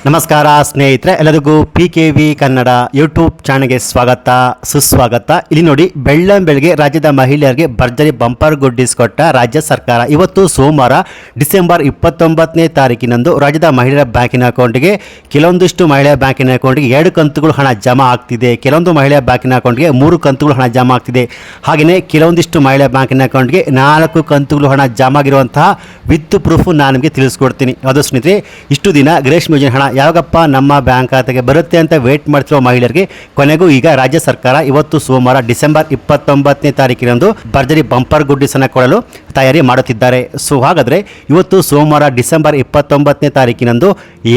ನಮಸ್ಕಾರ ಸ್ನೇಹಿತರೆ, ಎಲ್ಲರಿಗೂ PKV ಕನ್ನಡ ಯೂಟ್ಯೂಬ್ ಚಾನಲ್ಗೆ ಸ್ವಾಗತ ಸುಸ್ವಾಗತ. ಇಲ್ಲಿ ನೋಡಿ, ಬೆಳ್ಳಂಬೆಳಗ್ಗೆ ರಾಜ್ಯದ ಮಹಿಳೆಯರಿಗೆ ಭರ್ಜರಿ ಬಂಪರ್ ಗುಡ್ಡಿಸ್ ಕೊಟ್ಟ ರಾಜ್ಯ ಸರ್ಕಾರ. ಇವತ್ತು ಸೋಮವಾರ ಡಿಸೆಂಬರ್ 29ನೇ ತಾರೀಕಿನಂದು ರಾಜ್ಯದ ಮಹಿಳೆಯರ ಬ್ಯಾಂಕಿನ ಅಕೌಂಟ್ಗೆ ಕೆಲವೊಂದಿಷ್ಟು ಮಹಿಳೆಯ ಬ್ಯಾಂಕಿನ ಅಕೌಂಟ್ಗೆ 2 ಕಂತುಗಳು ಹಣ ಜಮಾ ಆಗ್ತಿದೆ. ಕೆಲವೊಂದು ಮಹಿಳೆಯ ಬ್ಯಾಂಕಿನ ಅಕೌಂಟ್ಗೆ 3 ಕಂತುಗಳು ಹಣ ಜಮಾ ಆಗ್ತಿದೆ. ಹಾಗೆಯೇ ಕೆಲವೊಂದಿಷ್ಟು ಮಹಿಳೆಯ ಬ್ಯಾಂಕಿನ ಅಕೌಂಟ್ಗೆ 4 ಕಂತುಗಳು ಹಣ ಜಮಾ ಆಗಿರುವಂತಹ ವಿತ್ ಪ್ರೂಫ್ ನಾನು ನಿಮಗೆ ತಿಳಿಸ್ಕೊಡ್ತೀನಿ. ಅದು ಸ್ನೇಹಿತರೆ, ಇಷ್ಟು ದಿನ ಗೃಹಲಕ್ಷ್ಮಿ ಯೋಜನೆ ಹಣ ಯಾವಾಗಪ್ಪ ನಮ್ಮ ಬ್ಯಾಂಕ್ ಖಾತೆಗೆ ಬರುತ್ತೆ ಅಂತ ವೇಟ್ ಮಾಡ್ತಿರೋ ಮಹಿಳೆಯರಿಗೆ ಕೊನೆಗೂ ಈಗ ರಾಜ್ಯ ಸರ್ಕಾರ ಇವತ್ತು ಸೋಮವಾರ ಡಿಸೆಂಬರ್ 29ನೇ ತಾರೀಕಿನಂದು ಭರ್ಜರಿ ಬಂಪರ್ ಗುಡ್ಡಿಸನ್ನು ಕೊಡಲು ತಯಾರಿ ಮಾಡುತ್ತಿದ್ದಾರೆ. ಸೊ ಹಾಗಾದರೆ ಇವತ್ತು ಸೋಮವಾರ ಡಿಸೆಂಬರ್ 29ನೇ ತಾರೀಕಿನಂದು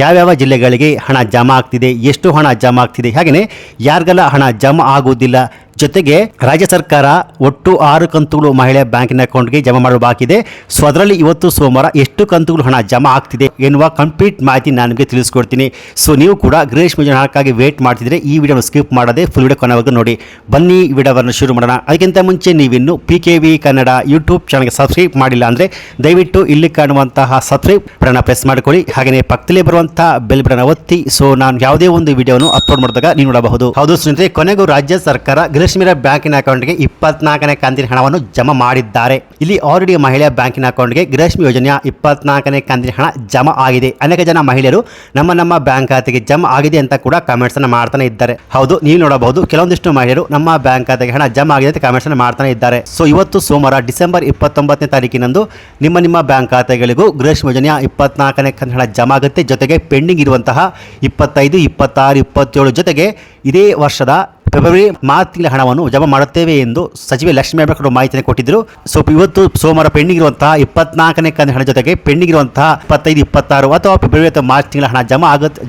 ಯಾವ್ಯಾವ ಜಿಲ್ಲೆಗಳಿಗೆ ಹಣ ಜಮಾ ಆಗ್ತಿದೆ, ಎಷ್ಟು ಹಣ ಜಮಾ ಆಗ್ತಿದೆ, ಹಾಗೆಯೇ ಯಾರಿಗೆಲ್ಲ ಹಣ ಜಮಾ ಆಗುವುದಿಲ್ಲ, ಜೊತೆಗೆ ರಾಜ್ಯ ಸರ್ಕಾರ ಒಟ್ಟು 6 ಕಂತುಗಳು ಮಹಿಳೆಯ ಬ್ಯಾಂಕಿನ ಅಕೌಂಟ್ಗೆ ಜಮಾ ಮಾಡಲು ಬಾಕಿ ಇದೆ. ಸೊ ಅದರಲ್ಲಿ ಇವತ್ತು ಸೋಮವಾರ ಎಷ್ಟು ಕಂತುಗಳು ಹಣ ಜಮಾ ಆಗ್ತಿದೆ ಎನ್ನುವ ಕಂಪ್ಲೀಟ್ ಮಾಹಿತಿ ನಾನು ನಿಮಗೆ ತಿಳಿಸ್ಕೊಡ್ತೀನಿ. ಸೊ ನೀವು ಕೂಡ ಗೃಹಲಕ್ಷ್ಮಿ ಯೋಜನೆ ಹಣಕ್ಕಾಗಿ ವೇಟ್ ಮಾಡ್ತಿದ್ರೆ ಈ ವಿಡಿಯೋನ ಸ್ಕಿಪ್ ಮಾಡದೆ ಫುಲ್ ವಿಡಿಯೋ ಕೊನೆವರೆಗೂ ನೋಡಿ. ಬನ್ನಿ ವಿಡಿಯೋವನ್ನು ಶುರು ಮಾಡೋಣ. ಅದಕ್ಕಿಂತ ಮುಂಚೆ ನೀವಿನ್ನು PKV ಕನ್ನಡ ಯೂಟ್ಯೂಬ್ ಚಾನಲ್ಗೆ ಸಬ್ಸ್ಕ್ರೈಬ್ ಮಾಡಿಲ್ಲ ಅಂದರೆ ದಯವಿಟ್ಟು ಇಲ್ಲಿ ಕಾಣುವಂತಹ ಸಬ್ಸ್ಕ್ರೈಬ್ ಬಟನ್ ಪ್ರೆಸ್ ಮಾಡಿಕೊಳ್ಳಿ. ಹಾಗೆಯೇ ಪಕ್ಕದಲ್ಲೇ ಬರುವಂತಹ ಬೆಲ್ ಬಟನ್ ಒತ್ತಿ. ಸೊ ನಾನು ಯಾವುದೇ ಒಂದು ವಿಡಿಯೋನು ಅಪ್ಲೋಡ್ ಮಾಡಿದಾಗ ನೀವು ನೋಡಬಹುದು. ಹೌದು ಸ್ನೇಹಿತರೆ, ಕೊನೆಗೂ ರಾಜ್ಯ ಸರ್ಕಾರ ಗೃಹಲಕ್ಷ್ಮಿ ಬ್ಯಾಂಕಿನ ಅಕೌಂಟ್ಗೆ 24ನೇ ಕಂತಿನ ಹಣವನ್ನು ಜಮಾ ಮಾಡಿದ್ದಾರೆ. ಇಲ್ಲಿ ಆಲ್ರೆಡಿ ಮಹಿಳೆಯ ಬ್ಯಾಂಕಿನ ಅಕೌಂಟ್ಗೆ ಗೃಹಲಕ್ಷ್ಮಿ ಯೋಜನೆಯ 24ನೇ ಕಂತಿನ ಹಣ ಜಮಾ ಆಗಿದೆ. ಅನೇಕ ಜನ ಮಹಿಳೆಯರು ನಮ್ಮ ಬ್ಯಾಂಕ್ ಖಾತೆಗೆ ಜಮಾ ಆಗಿದೆ ಅಂತ ಕೂಡ ಕಾಮೆಂಟ್ಸ್ ಅನ್ನು ಮಾಡ್ತಾನೆ ಇದ್ದಾರೆ. ಹೌದು, ನೀವು ನೋಡಬಹುದು, ಕೆಲವೊಂದಿಷ್ಟು ಮಹಿಳೆಯರು ನಮ್ಮ ಬ್ಯಾಂಕ್ ಖಾತೆಗೆ ಹಣ ಜಮಾ ಆಗಿದೆ ಅಂತ ಕಾಮೆಂಟ್ಸ್ ಅನ್ನು ಮಾಡ್ತಾನೆ ಇದ್ದಾರೆ. ಸೊ ಇವತ್ತು ಸೋಮವಾರ ಡಿಸೆಂಬರ್ 29ನೇ ತಾರೀಕಿನಂದು ನಿಮ್ಮ ಬ್ಯಾಂಕ್ ಖಾತೆಗಳಿಗೂ ಗೃಹಲಕ್ಷ್ಮಿ ಯೋಜನೆಯ 24ನೇ ಕಂತಿನ ಹಣ ಜಮಾ ಆಗುತ್ತೆ. ಜೊತೆಗೆ ಪೆಂಡಿಂಗ್ ಇರುವಂತಹ 25, 26, 27 ಜೊತೆಗೆ ಇದೇ ವರ್ಷದ ಫೆಬ್ರವರಿ ಮಾರ್ಚ್ ತಿಂಗಳ ಹಣವನ್ನು ಜಮಾ ಮಾಡುತ್ತೇವೆ ಎಂದು ಸಚಿವೆ ಲಕ್ಷ್ಮೀ ಹೆಬ್ಬಾಳ್ಕರ್ ಮಾಹಿತಿಯನ್ನು ಕೊಟ್ಟಿದ್ದರು. ಸೊ ಇವತ್ತು ಸೋಮವಾರ ಪೆಂಡಿಂಗ್ ಇರುವಂತಹ 24ನೇ ಕಂತಿನ ಹಣ ಜೊತೆಗೆ ಪೆಂಡಿಂಗ್ ಇರುವಂತಹ 25, 26 ಅಥವಾ ಫೆಬ್ರವರಿ ಅಥವಾ ಮಾರ್ಚ್ ತಿಂಗಳ ಹಣ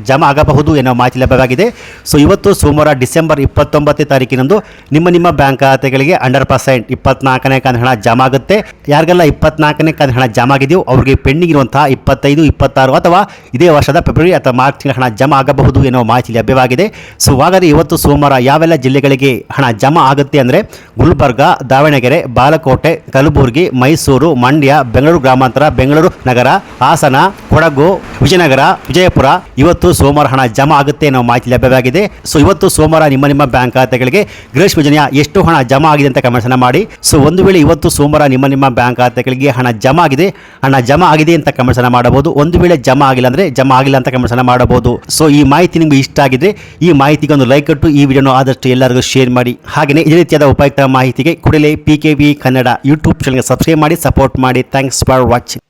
ಜಮಾ ಆಗಬಹುದು ಎನ್ನುವ ಮಾಹಿತಿ ಲಭ್ಯವಾಗಿದೆ. ಸೊ ಇವತ್ತು ಸೋಮವಾರ ಡಿಸೆಂಬರ್ 29ನೇ ತಾರೀಕಿನಂದು ನಿಮ್ಮ ಬ್ಯಾಂಕ್ ಖಾತೆಗಳಿಗೆ 100% 24ನೇ ಕಂತಿನ ಹಣ ಜಮಾ ಆಗುತ್ತೆ. ಯಾರಿಗೆಲ್ಲ 24ನೇ ಕಂತಿನ ಹಣ ಜಮಾ ಆಗಿದೆಯೋ ಅವರಿಗೆ ಪೆಂಡಿಂಗ್ ಇರುವಂತಹ 25, 26 ಅಥವಾ ಇದೇ ವರ್ಷದ ಫೆಬ್ರವರಿ ಅಥವಾ ಮಾರ್ಚ್ ತಿಂಗಳ ಹಣ ಜಮಾ ಆಗಬಹುದು ಎನ್ನುವ ಮಾಹಿತಿ ಲಭ್ಯವಾಗಿದೆ. ಸೊ ಹಾಗಾದರೆ ಇವತ್ತು ಸೋಮವಾರ ಯಾವೆಲ್ಲ ಜಿಲ್ಲೆಗಳಿಗೆ ಹಣ ಜಮಾ ಆಗುತ್ತೆ ಅಂದರೆ ಗುಲ್ಬರ್ಗ, ದಾವಣಗೆರೆ, ಬಾಲಕೋಟೆ, ಕಲಬುರಗಿ, ಮೈಸೂರು, ಮಂಡ್ಯ, ಬೆಂಗಳೂರು ಗ್ರಾಮಾಂತರ, ಬೆಂಗಳೂರು ನಗರ, ಹಾಸನ, ಕೊಡಗು, ವಿಜಯನಗರ, ವಿಜಯಪುರ ಇವತ್ತು ಸೋಮವಾರ ಹಣ ಜಮಾ ಆಗುತ್ತೆ ಅನ್ನೋ ಮಾಹಿತಿ ಲಭ್ಯವಾಗಿದೆ. ಸೊ ಇವತ್ತು ಸೋಮವಾರ ನಿಮ್ಮ ಬ್ಯಾಂಕ್ ಖಾತೆಗಳಿಗೆ ಗೃಹಲಕ್ಷ್ಮಿ ಯೋಜನೆಯ ಎಷ್ಟು ಹಣ ಜಮಾ ಆಗಿದೆ ಅಂತ ಕಮೆಂಟ್ಸ್ ಮಾಡಿ. ಸೊ ಒಂದು ವೇಳೆ ಇವತ್ತು ಸೋಮವಾರ ನಿಮ್ಮ ಬ್ಯಾಂಕ್ ಖಾತೆಗಳಿಗೆ ಹಣ ಜಮಾ ಆಗಿದೆ ಅಂತ ಕಮೆಂಟ್ಸ್ ಮಾಡಬಹುದು. ಒಂದು ವೇಳೆ ಜಮಾ ಆಗಿಲ್ಲ ಅಂದ್ರೆ ಜಮಾ ಆಗಿಲ್ಲ ಅಂತ ಕಮೆಂಟ್ಸ್ ಮಾಡಬಹುದು. ಸೊ ಈ ಮಾಹಿತಿ ನಿಮಗೆ ಇಷ್ಟ ಆಗಿದ್ರೆ ಈ ಮಾಹಿತಿಗೆ ಒಂದು ಲೈಕ್ ಕೊಟ್ಟು ಈ ವಿಡಿಯೋನ ಆದಷ್ಟು ಎಲ್ಲರಿಗೂ ಶೇರ್ ಮಾಡಿ. ಹಾಗೆಯೇ ಇದೇ ರೀತಿಯಾದ ಉಪಯುಕ್ತ ಮಾಹಿತಿಗೆ ಕೂಡಲೇ PKV ಕನ್ನಡ ಯೂಟ್ಯೂಬ್ ಚಾನಲ್ಗೆ ಸಬ್ಸ್ಕ್ರೈಬ್ ಮಾಡಿ, ಸಪೋರ್ಟ್ ಮಾಡಿ. Thanks for watching.